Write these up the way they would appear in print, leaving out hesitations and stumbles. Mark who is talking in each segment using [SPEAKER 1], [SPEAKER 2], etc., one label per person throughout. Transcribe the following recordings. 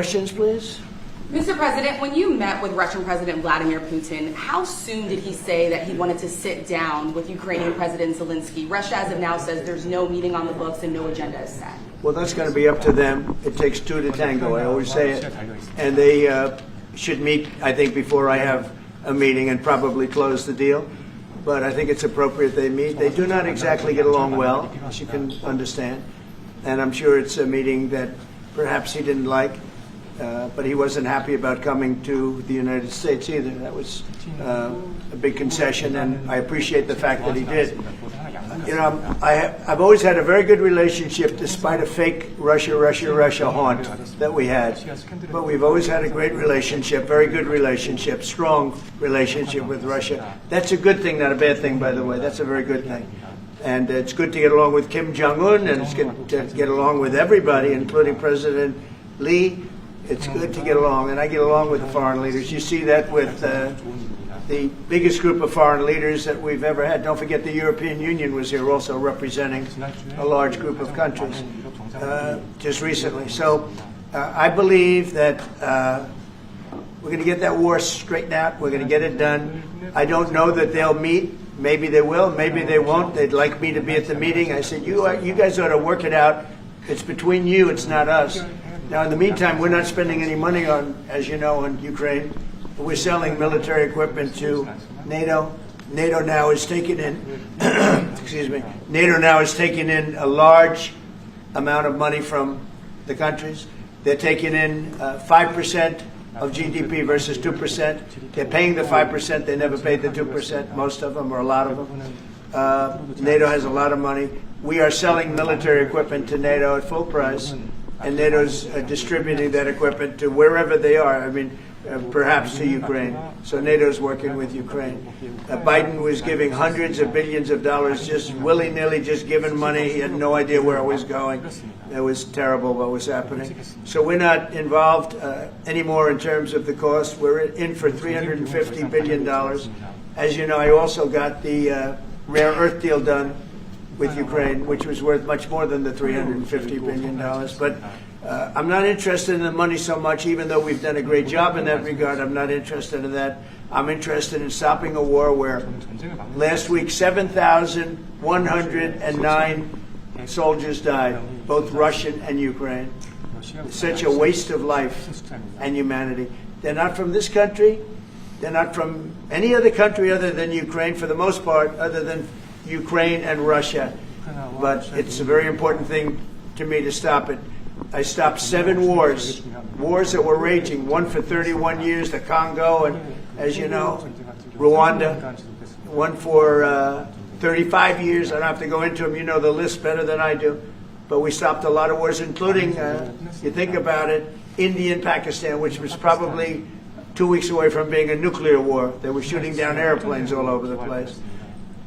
[SPEAKER 1] Questions, please.
[SPEAKER 2] Mr. President, when you met with Russian President Vladimir Putin, how soon did he say that he wanted to sit down with Ukrainian President Zelensky? Russia, as of now, says there's no meeting on the books and no agenda is set.
[SPEAKER 1] Well, that's going to be up to them. It takes two to tango, I always say it. And they should meet, I think, before I have a meeting and probably close the deal. But I think it's appropriate they meet. They do not exactly get along well, as you can understand. And I'm sure it's a meeting that perhaps he didn't like. But he wasn't happy about coming to the United States either. That was a big concession, and I appreciate the fact that he did. You know, I've always had a very good relationship, despite a fake Russia haunt that we had. But we've always had a great relationship, very good relationship, strong relationship with Russia. That's a good thing, not a bad thing, by the way. That's a very good thing. And it's good to get along with Kim Jong-un, and it's good to get along with everybody, including President Lee. It's good to get along, and I get along with the foreign leaders. You see that with the biggest group of foreign leaders that we've ever had. Don't forget the European Union was here also representing a large group of countries just recently. So I believe that we're going to get that war straightened out. We're going to get it done. I don't know that they'll meet. Maybe they will. Maybe they won't. They'd like me to be at the meeting. I said, you guys ought to work it out. It's between you. It's not us. Now, in the meantime, we're not spending any money on, as you know, on Ukraine. We're selling military equipment to NATO. NATO now is taking in, excuse me, NATO now is taking in a large amount of money from the countries. They're taking in 5% of GDP versus 2%. They're paying the 5%. They never paid the 2%, most of them, or a lot of them. NATO has a lot of money. We are selling military equipment to NATO at full price. And NATO's distributing that equipment to wherever they are. I mean, perhaps to Ukraine. So NATO's working with Ukraine. Biden was giving hundreds of billions of dollars, just willy-nilly, just giving money. He had no idea where it was going. It was terrible what was happening. So we're not involved anymore in terms of the cost. We're in for $350 billion. As you know, I also got the rare earth deal done with Ukraine, which was worth much more than the $350 billion. But I'm not interested in the money so much, even though we've done a great job in that regard. I'm not interested in that. I'm interested in stopping a war where last week 7,109 soldiers died, both Russian and Ukraine. It's such a waste of life and humanity. They're not from this country. They're not from any other country other than Ukraine, for the most part, other than Ukraine and Russia. But it's a very important thing to me to stop it. I stopped 7 wars that were raging, one for 31 years, the Congo, and as you know, Rwanda, one for 35 years. I don't have to go into them. You know the list better than I do. But we stopped a lot of wars, including, you think about it, India and Pakistan, which was probably 2 weeks away from being a nuclear war. They were shooting down airplanes all over the place.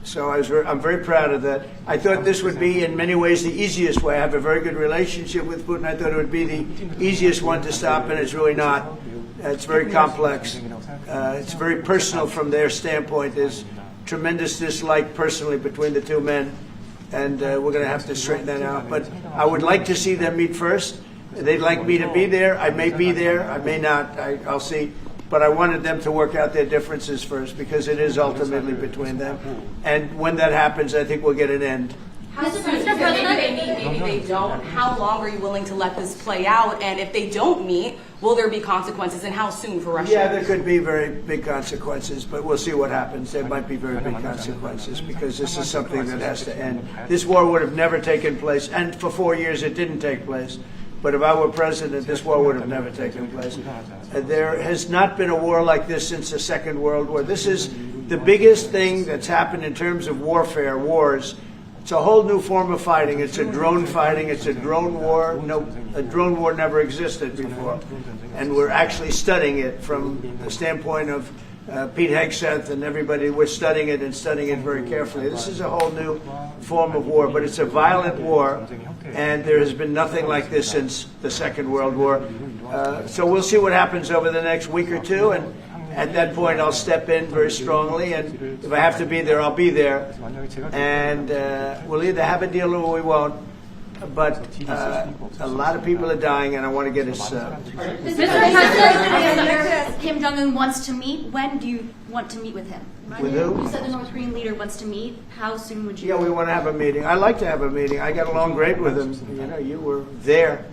[SPEAKER 1] So I'm very proud of that. I thought this would be, in many ways, the easiest way. I have a very good relationship with Putin. I thought it would be the easiest one to stop, and it's really not. It's very complex. It's very personal from their standpoint. There's tremendous dislike personally between the two men, and we're going to have to straighten that out. But I would like to see them meet first. They'd like me to be there. I may be there. I may not. I'll see. But I wanted them to work out their differences first, because it is ultimately between them. And when that happens, I think we'll get an end.
[SPEAKER 2] Mr. President, maybe they meet, maybe they don't. How long are you willing to let this play out? And if they don't meet, will there be consequences, and how soon for Russia?
[SPEAKER 1] Yeah, there could be very big consequences, but we'll see what happens. There might be very big consequences, because this is something that has to end. This war would have never taken place, and for 4 years it didn't take place. But if I were president, this war would have never taken place. There has not been a war like this since the Second World War. This is the biggest thing that's happened in terms of warfare, wars. It's a whole new form of fighting. It's a drone fighting. It's a drone war. No, a drone war never existed before. And we're actually studying it from the standpoint of Pete Hegseth and everybody. We're studying it and studying it very carefully. This is a whole new form of war, but it's a violent war, and there has been nothing like this since the Second World War. So we'll see what happens over the next week or two, and at that point I'll step in very strongly, and if I have to be there, I'll be there. And we'll either have a deal or we won't. but a lot of people are dying, and I want to get his.
[SPEAKER 3] Mr. President, Kim Jong-un wants to meet. When do you want to meet with him?
[SPEAKER 1] With who?
[SPEAKER 3] You said the North Korean leader wants to meet. How soon would you?
[SPEAKER 1] Yeah, we want to have a meeting. I like to have a meeting. I got along great with him. You know, you were there.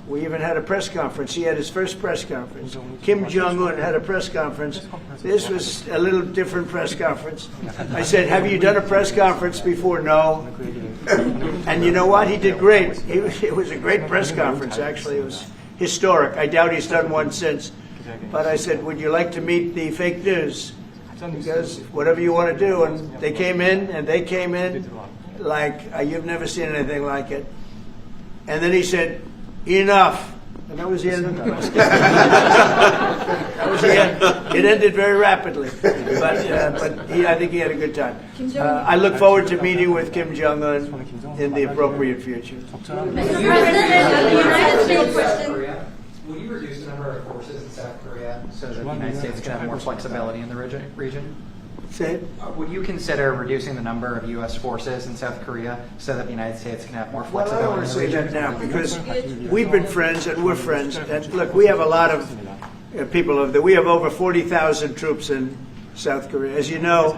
[SPEAKER 1] We even had a press conference. He had his first press conference. Kim Jong-un had a press conference. This was a little different press conference. I said, have you done a press conference before? No. And you know what? He did great. It was a great press conference, actually. It was historic. I doubt he's done one since. But I said, would you like to meet the fake news? Because whatever you want to do. And they came in, like you've never seen anything like it. And then he said, enough. And that was the end of the press conference. That was the end. It ended very rapidly. But I think he had a good time. I look forward to meeting with Kim Jong-un in the appropriate future.
[SPEAKER 3] Mr. President, the United States
[SPEAKER 4] Korea. Will you reduce the number of forces in South Korea so that the United States can have more flexibility in the region?
[SPEAKER 1] Say it.
[SPEAKER 4] Would you consider reducing the number of U.S. forces in South Korea so that the United States can have more flexibility
[SPEAKER 1] Well, I don't want to
[SPEAKER 4] in the
[SPEAKER 1] say
[SPEAKER 4] region?
[SPEAKER 1] that now because we've been friends and we're friends. And look, we have a lot of people over there. We have over 40,000 troops in South Korea. As you know,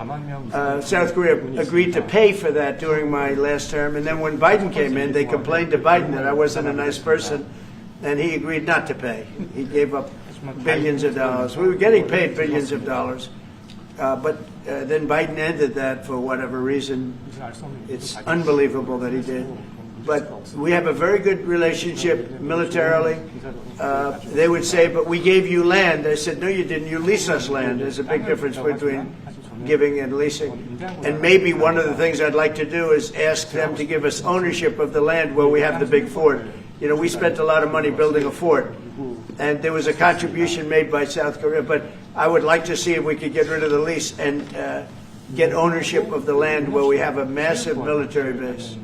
[SPEAKER 1] South Korea agreed to pay for that during my last term. And then when Biden came in, they complained to Biden that I wasn't a nice person. And he agreed not to pay. He gave up billions of dollars. We were getting paid billions of dollars. But then Biden ended that for whatever reason. It's unbelievable that he did. But we have a very good relationship militarily. They would say, but we gave you land. I said, no, you didn't. You lease us land. There's a big difference between giving and leasing. And maybe one of the things I'd like to do is ask them to give us ownership of the land where we have the big fort. You know, we spent a lot of money building a fort. And there was a contribution made by South Korea, but I would like to see if we could get rid of the lease and get ownership of the land where we have a massive military base.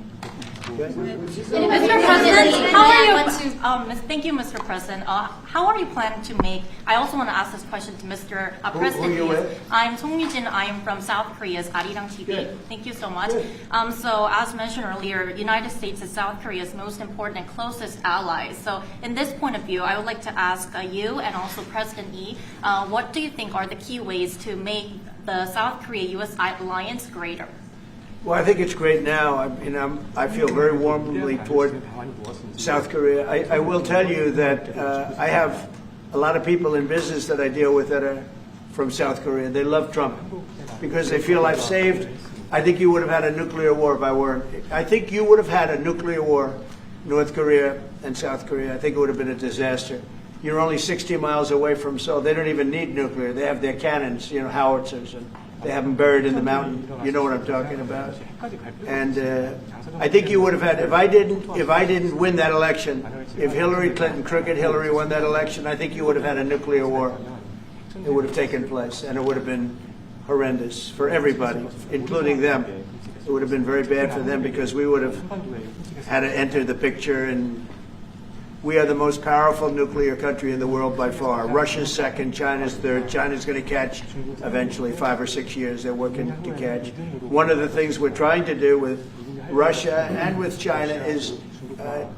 [SPEAKER 1] Okay?
[SPEAKER 3] Mr. President, how are you?
[SPEAKER 5] Thank you, Mr. President. How are you planning to make? I also want to ask this question to Mr. President.
[SPEAKER 1] Who are you with?
[SPEAKER 5] I'm Song Yujin. I'm from South Korea's Arirang TV.
[SPEAKER 1] Good.
[SPEAKER 5] Thank you so much.
[SPEAKER 1] Good.
[SPEAKER 5] So, as mentioned earlier, United States is South Korea's most important and closest ally. So, in this point of view, I would like to ask you and also President Lee, what do you think are the key ways to make the South Korea-U.S. alliance greater?
[SPEAKER 1] Well, I think it's great now. I feel very warmly toward South Korea. I will tell you that I have a lot of people in business that I deal with that are from South Korea. They love Trump because they feel I've saved. I think you would have had a nuclear war if I weren't. I think you would have had a nuclear war, North Korea and South Korea. I think it would have been a disaster. You're only 60 miles away from Seoul. They don't even need nuclear. They have their cannons, howitzers, and they have them buried in the mountain. You know what I'm talking about. And I think you would have had, if I didn't win that election, if Hillary Clinton, crooked Hillary, won that election, I think you would have had a nuclear war. It would have taken place, and it would have been horrendous for everybody, including them. It would have been very bad for them because we would have had to enter the picture, and we are the most powerful nuclear country in the world by far. Russia's second, China's third. China's going to catch eventually, 5 or 6 years they're working to catch. One of the things we're trying to do with Russia and with China is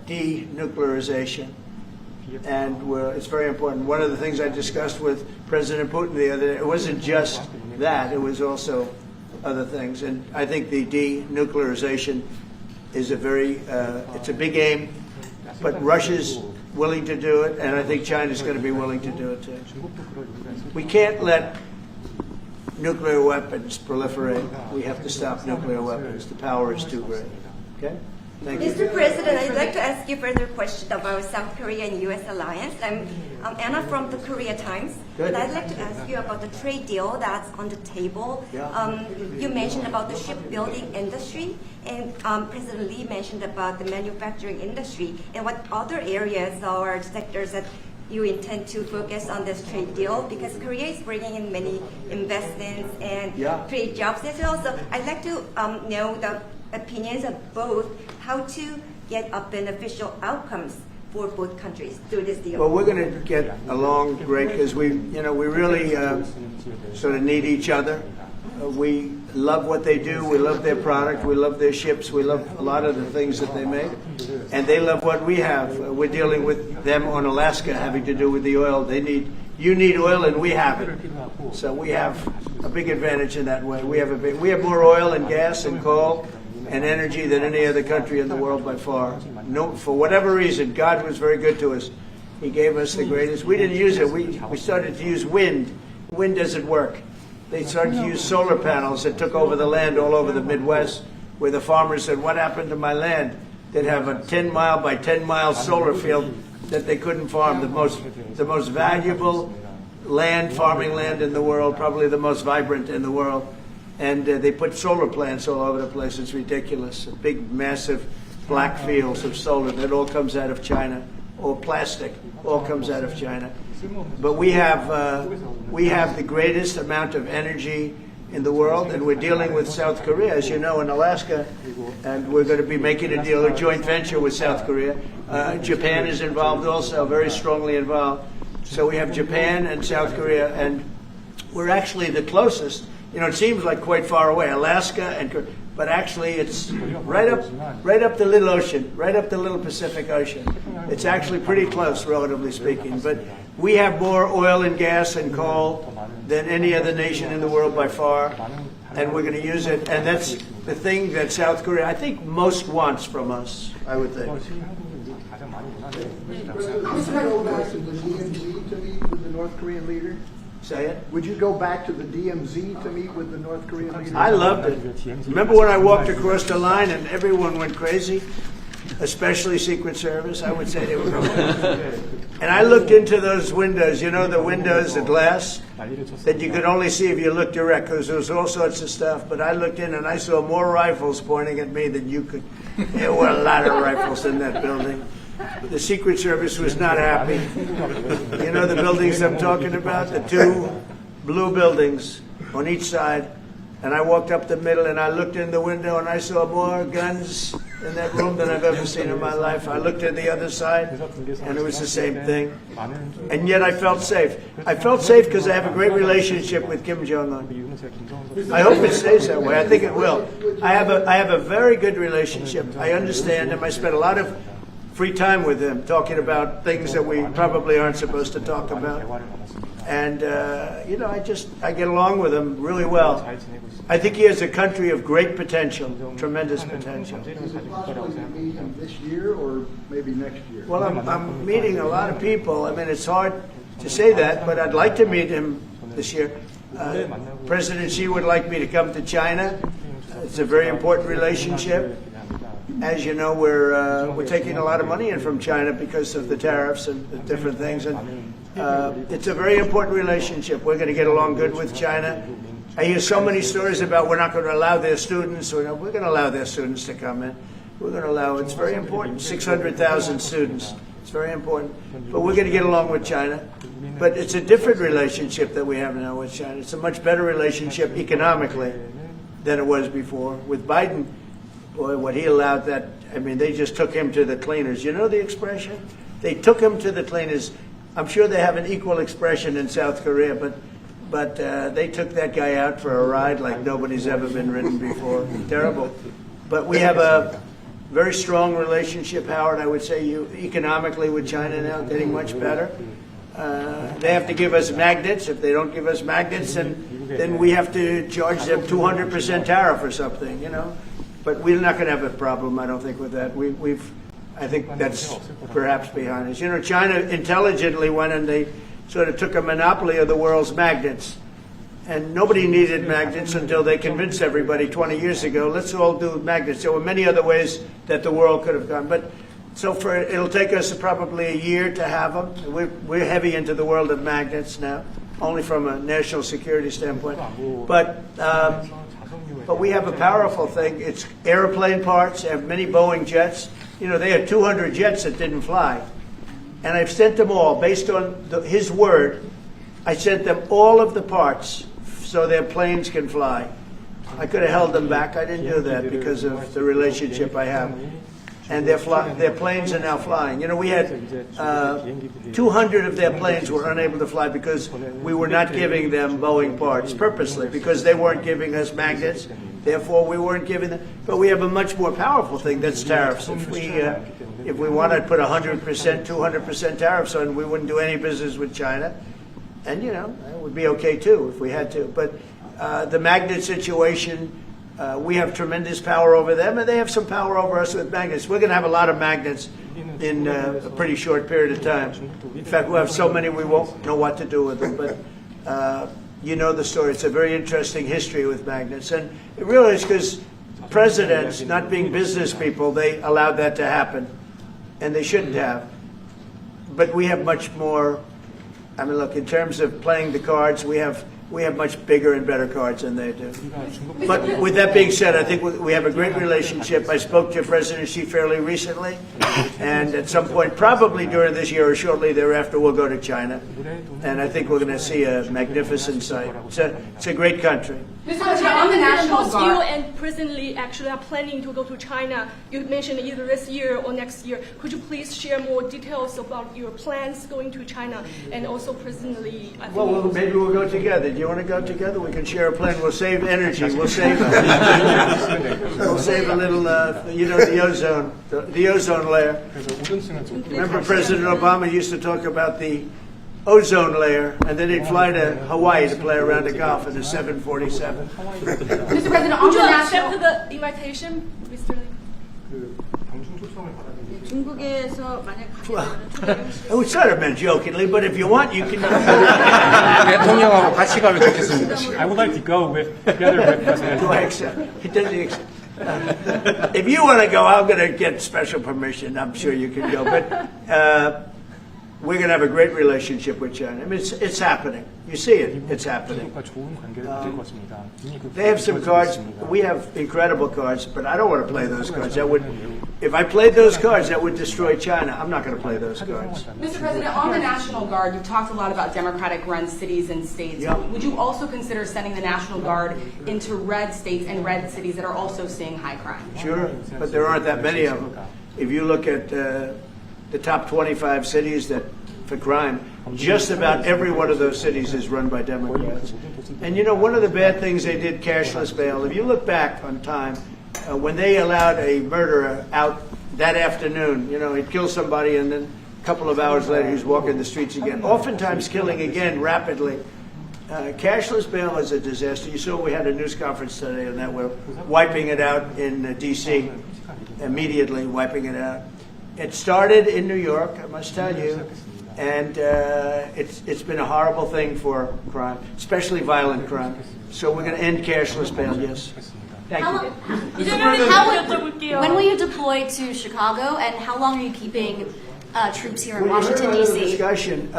[SPEAKER 1] denuclearization. And it's very important. One of the things I discussed with President Putin the other day, it wasn't just that, it was also other things. And I think the denuclearization is it's a big aim. But Russia's willing to do it, and I think China's going to be willing to do it too. We can't let nuclear weapons proliferate. We have to stop nuclear weapons. The power is too great. Okay? Thank you.
[SPEAKER 6] Mr. President, I'd like to ask you further question about South Korea and U.S. alliance. I'm Anna from the Korea Times.
[SPEAKER 1] Good.
[SPEAKER 6] And I'd like to ask you about the trade deal that's on the table.
[SPEAKER 1] Yeah.
[SPEAKER 6] You mentioned about the shipbuilding industry, and President Lee mentioned about the manufacturing industry. And what other areas or sectors that you intend to focus on this trade deal? Because Korea is bringing in many investments and create jobs as well. So I'd like to know the opinions of both, how to get a beneficial outcomes for both countries through this deal.
[SPEAKER 1] Well, we're going to get along great because we really sort of need each other. We love what they do. We love their product. We love their ships. We love a lot of the things that they make. And they love what we have. We're dealing with them on Alaska having to do with the oil. You need oil and we have it. So we have a big advantage in that way. We have more oil and gas and coal and energy than any other country in the world by far. No, for whatever reason, God was very good to us. He gave us the greatest. We didn't use it. We started to use wind. Wind doesn't work. They started to use solar panels that took over the land all over the Midwest, where the farmers said, what happened to my land? They'd have a 10-mile by 10-mile solar field that they couldn't farm, the most valuable farming land in the world, probably the most vibrant in the world. And they put solar plants all over the place. It's ridiculous. Big, massive black fields of solar that all comes out of China, or plastic, all comes out of China. But we have the greatest amount of energy in the world, and we're dealing with South Korea, as you know, in Alaska, and we're going to be making a deal, a joint venture with South Korea. Japan is involved also, very strongly involved. So we have Japan and South Korea, and we're actually the closest. You know, it seems like quite far away, Alaska, but actually it's right up the little ocean, right up the little Pacific Ocean. It's actually pretty close, relatively speaking. But we have more oil and gas and coal than any other nation in the world by far, and we're going to use it. And that's the thing that South Korea, I think, most wants from us, I would think.
[SPEAKER 7] Would you go back to the DMZ to meet with the North Korean leader?
[SPEAKER 1] Say it.
[SPEAKER 7] Would you go back to the DMZ to meet with the North Korean leader?
[SPEAKER 1] I loved it. Remember when I walked across the line and everyone went crazy? Especially Secret Service, I would say they were going. And I looked into those windows, you know, the windows, the glass, that you could only see if you looked direct, because there was all sorts of stuff. But I looked in and I saw more rifles pointing at me than you could. There were a lot of rifles in that building. The Secret Service was not happy. You know the buildings I'm talking about? The two blue buildings on each side. And I walked up the middle and I looked in the window and I saw more guns in that room than I've ever seen in my life. I looked at the other side and it was the same thing. And yet I felt safe. I felt safe because I have a great relationship with Kim Jong-un. I hope it stays that way. I think it will. I have a very good relationship. I understand him. I spent a lot of free time with him talking about things that we probably aren't supposed to talk about. And, you know, I get along with him really well. I think he has a country of great potential, tremendous potential.
[SPEAKER 7] Is it possible to meet him this year or maybe next year?
[SPEAKER 1] Well, I'm meeting a lot of people. I mean, it's hard to say that, but I'd like to meet him this year. President Xi would like me to come to China. It's a very important relationship. As you know, we're taking a lot of money in from China because of the tariffs and the different things. And it's a very important relationship. We're going to get along good with China. I hear so many stories about we're not going to allow their students, or we're going to allow their students to come in. We're going to allow, it's very important, 600,000 students. It's very important. But we're going to get along with China. But it's a different relationship that we have now with China. It's a much better relationship economically than it was before. With Biden, boy, what he allowed that, I mean, they just took him to the cleaners. You know the expression? They took him to the cleaners. I'm sure they have an equal expression in South Korea, but they took that guy out for a ride like nobody's ever been ridden before. Terrible. But we have a very strong relationship, Howard, I would say, economically with China now, getting much better. They have to give us magnets. If they don't give us magnets, then we have to charge them 200% tariff or something, you know. But we're not going to have a problem, I don't think, with that. I think that's perhaps behind us. You know, China intelligently went and they sort of took a monopoly of the world's magnets. And nobody needed magnets until they convinced everybody 20 years ago, let's all do magnets. There were many other ways that the world could have gone. But so it'll take us probably a year to have them. We're heavy into the world of magnets now, only from a national security standpoint. But we have a powerful thing. It's airplane parts. Have many Boeing jets. You know, they had 200 jets that didn't fly. And I've sent them all, based on his word, I sent them all of the parts so their planes can fly. I could have held them back. I didn't do that because of the relationship I have. and their planes are now flying. You know, we had 200 of their planes were unable to fly because we were not giving them Boeing parts purposely, because they weren't giving us magnets. Therefore, we weren't giving them. But we have a much more powerful thing, that's tariffs. If we wanted to put 100%, 200% tariffs on, we wouldn't do any business with China. And, you know, it would be okay, too, if we had to. But the magnet situation, we have tremendous power over them, and they have some power over us with magnets. We're going to have a lot of magnets in a pretty short period of time. In fact, we'll have so many we won't know what to do with them. But you know the story. It's a very interesting history with magnets. And it really is because presidents, not being business people, they allowed that to happen. And they shouldn't have. But we have much more. I mean, look, in terms of playing the cards, we have much bigger and better cards than they do. But with that being said, I think we have a great relationship. I spoke to President Xi fairly recently, and at some point, probably during this year or shortly thereafter, we'll go to China. And I think we're going to see a magnificent sight. It's a great country.
[SPEAKER 2] Mr. President, on the National
[SPEAKER 8] both you
[SPEAKER 2] Guard.
[SPEAKER 8] and President Lee actually are planning to go to China. You mentioned either this year or next year. Could you please share more details about your plans going to China and also President Lee? I think
[SPEAKER 1] Well, maybe we'll go together. Do you want to go together? We can share a plane. We'll save energy. We'll save a little, you know, the ozone layer. Remember President Obama used to talk about the ozone layer, and then he'd fly to Hawaii to play around the Gulf in a 747.
[SPEAKER 2] Mr. President, on
[SPEAKER 8] Would
[SPEAKER 2] the
[SPEAKER 8] you
[SPEAKER 2] National
[SPEAKER 8] accept the invitation, Mr. Lee?
[SPEAKER 3] 중국에서 만약
[SPEAKER 1] I was sort of meant jokingly, but if you want, you can go.
[SPEAKER 9] 대통령하고 같이 가면 좋겠습니다.
[SPEAKER 10] I would like to go together with President.
[SPEAKER 1] Do I accept? It doesn't accept. If you want to go, I'm going to get special permission. I'm sure you can go. But we're going to have a great relationship with China. I mean, it's happening. You see it. It's happening.
[SPEAKER 10] 미국과 좋은 관계를 맺을 것입니다. 이미 그
[SPEAKER 1] They have some cards. We have incredible cards, but I don't want to play those cards. If I played those cards, that would destroy China. I'm not going to play those cards.
[SPEAKER 2] Mr. President, on the National Guard, you've talked a lot about Democratic-run cities and states.
[SPEAKER 1] Yeah.
[SPEAKER 2] Would you also consider sending the National Guard into red states and red cities that are also seeing high crime?
[SPEAKER 1] Sure, but there aren't that many of them. If you look at the top 25 cities for crime, just about every one of those cities is run by Democrats. And you know, one of the bad things they did, cashless bail, if you look back on time, when they allowed a murderer out that afternoon, you know, he'd kill somebody and then a couple of hours later he's walking the streets again, oftentimes killing again rapidly. Cashless bail is a disaster. You saw we had a news conference today on that. We're wiping it out in D.C., immediately wiping it out. It started in New York, I must tell you, and it's been a horrible thing for crime, especially violent crime. So we're going to end cashless bail, yes. Thank you.
[SPEAKER 3] When will you deploy to Chicago, and how long are you keeping troops here in
[SPEAKER 1] Well,
[SPEAKER 3] Washington,
[SPEAKER 1] you heard the
[SPEAKER 3] D.C.?
[SPEAKER 1] discussion.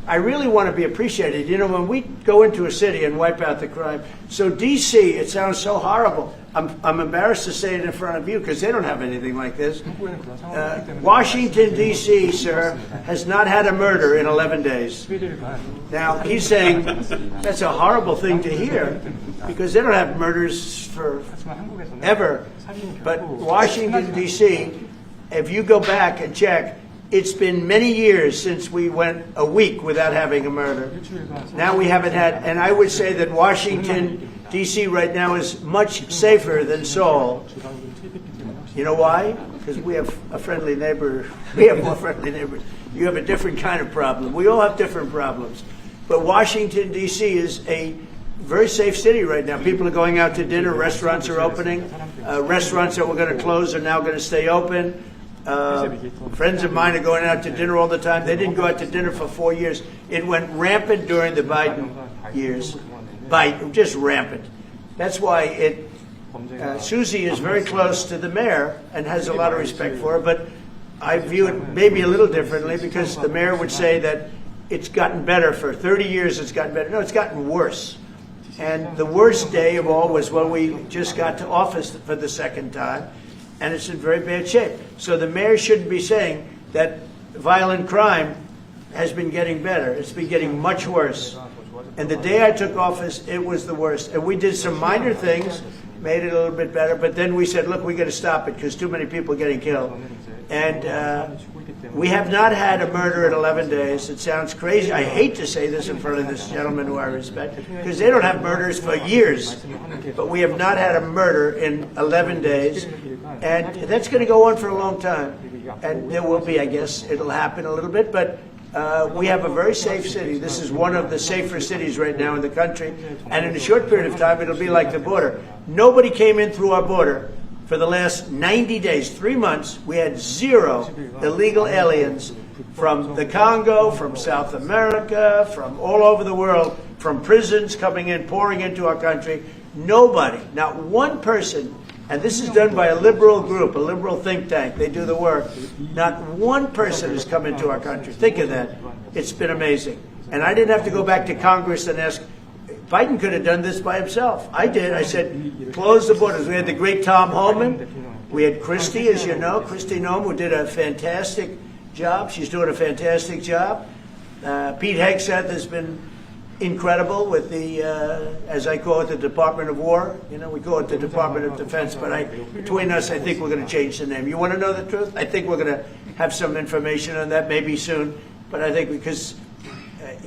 [SPEAKER 1] I really want to be appreciated. You know, when we go into a city and wipe out the crime, so D.C., it sounds so horrible. I'm embarrassed to say it in front of you because they don't have anything like this. Washington, D.C., sir, has not had a murder in 11 days. Now, he's saying that's a horrible thing to hear because they don't have murders for ever. But Washington, D.C., if you go back and check, it's been many years since we went a week without having a murder. Now we haven't had, and I would say that Washington, D.C. right now is much safer than Seoul. You know why? Because we have a friendly neighbor. We have more friendly neighbors. You have a different kind of problem. We all have different problems. But Washington, D.C. is a very safe city right now. People are going out to dinner. Restaurants are opening. Restaurants that were going to close are now going to stay open. Friends of mine are going out to dinner all the time. They didn't go out to dinner for 4 years. It went rampant during the Biden years. Just rampant. That's why Susie is very close to the mayor and has a lot of respect for her, but I view it maybe a little differently because the mayor would say that it's gotten better for 30 years, it's gotten better. No, it's gotten worse. And the worst day of all was when we just got to office for the second time, and it's in very bad shape. So the mayor shouldn't be saying that violent crime has been getting better. It's been getting much worse. And the day I took office, it was the worst. And we did some minor things. made it a little bit better. But then we said, look, we got to stop it because too many people are getting killed. And we have not had a murder in 11 days. It sounds crazy. I hate to say this in front of this gentleman who I respect, because they don't have murders for years. But we have not had a murder in 11 days. And that's going to go on for a long time. And there will be, I guess, it'll happen a little bit. But we have a very safe city. This is one of the safer cities right now in the country. And in a short period of time, it'll be like the border. Nobody came in through our border. For the last 90 days, 3 months, we had 0 illegal aliens from the Congo, from South America, from all over the world, from prisons coming in, pouring into our country. Nobody, not one person, and this is done by a liberal group, a liberal think tank. They do the work. Not one person has come into our country. Think of that. It's been amazing. And I didn't have to go back to Congress and ask. Biden could have done this by himself. I did. I said, close the borders. We had the great Tom Homan. We had Christie, as you know, Christie Noem, who did a fantastic job. She's doing a fantastic job. Pete Hegseth has been incredible with the, as I call it, the Department of War. You know, we call it the Department of Defense, but between us, I think we're going to change the name. You want to know the truth? I think we're going to have some information on that maybe soon. But I think because,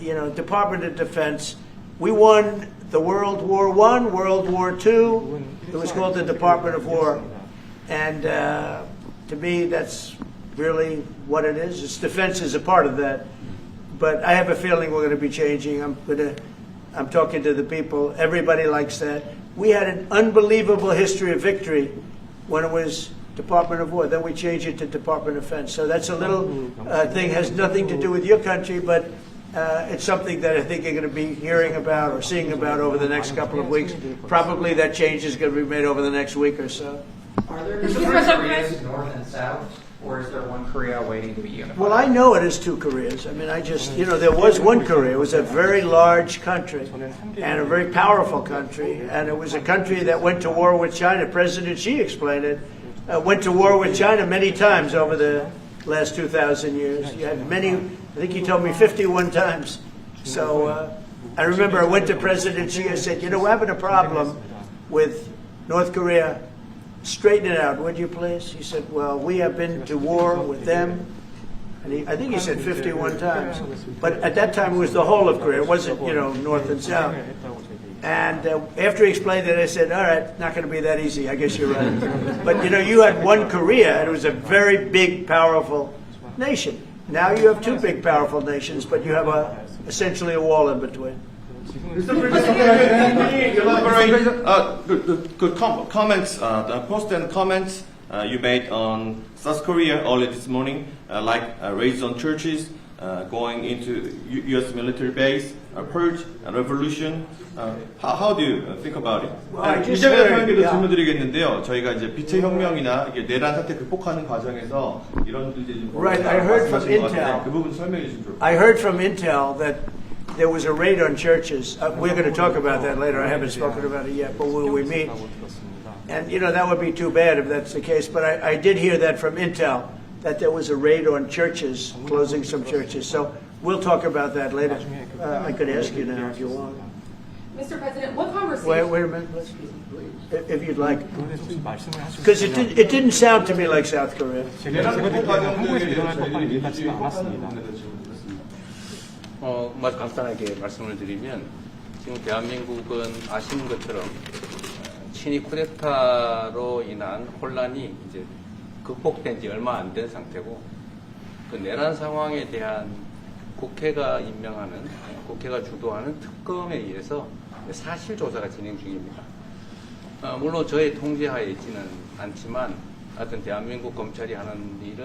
[SPEAKER 1] you know, Department of Defense, we won the World War I, World War II. It was called the Department of War. And to me, that's really what it is. Its defense is a part of that. But I have a feeling we're going to be changing. I'm talking to the people. Everybody likes that. We had an unbelievable history of victory when it was Department of War. Then we changed it to Department of Defense. So that's a little thing, has nothing to do with your country, but it's something that I think you're going to be hearing about or seeing about over the next couple of weeks. Probably that change is going to be made over the next week or so.
[SPEAKER 4] Are there two Koreas, North and South, or is there one Korea waiting to be unified?
[SPEAKER 1] Well, I know it is 2 Koreas. I mean, you know, there was one Korea. It was a very large country and a very powerful country. And it was a country that went to war with China. President Xi explained it. Went to war with China many times over the last 2,000 years. You had many, I think he told me 51 times. So I remember I went to President Xi. I said, you know, we're having a problem with North Korea. Straighten it out, would you please? He said, well, we have been to war with them. And I think he said 51 times. But at that time, it was the whole of Korea. It wasn't, you know, North and South. And after he explained it, I said, all right, not going to be that easy. I guess you're right. But, you know, you had one Korea, and it was a very big, powerful nation. Now you have 2 big, powerful nations, but you have essentially a wall in between.
[SPEAKER 11] Mr. President, elaborate comments, the post and comments you made on South Korea early this morning, like raids on churches, going into U.S. military base, purge, revolution. How do you think about it? 이재명 대통령께도 질문드리겠는데요. 저희가 이제 빛의 혁명이나 이게 내란 사태 극복하는 과정에서 이런 이제
[SPEAKER 1] Right, I heard from Intel.
[SPEAKER 11] 그 부분 설명해 주시면.
[SPEAKER 1] I heard from Intel that there was a raid on churches. We're going to talk about that later. I haven't spoken about it yet, but when we meet. And, you know, that would be too bad if that's the case. But I did hear that from Intel, that there was a raid on churches, closing some churches. So we'll talk about that later. I could ask you now if you want.
[SPEAKER 2] Mr. President, what conversation?
[SPEAKER 1] Wait a minute, please. If you'd like. Because it didn't sound to me like South Korea.
[SPEAKER 9] 아주 간단하게 말씀을 드리면 지금 대한민국은 아시는 것처럼 친위 쿠데타로 인한 혼란이 이제 극복된 지 얼마 안 된 상태고 그 내란 상황에 대한 국회가 임명하는 국회가 주도하는 특검에 의해서 사실 조사가 진행 중입니다. 물론 저의 통제하에 있지는 않지만 하여튼 대한민국 검찰이 하는 일은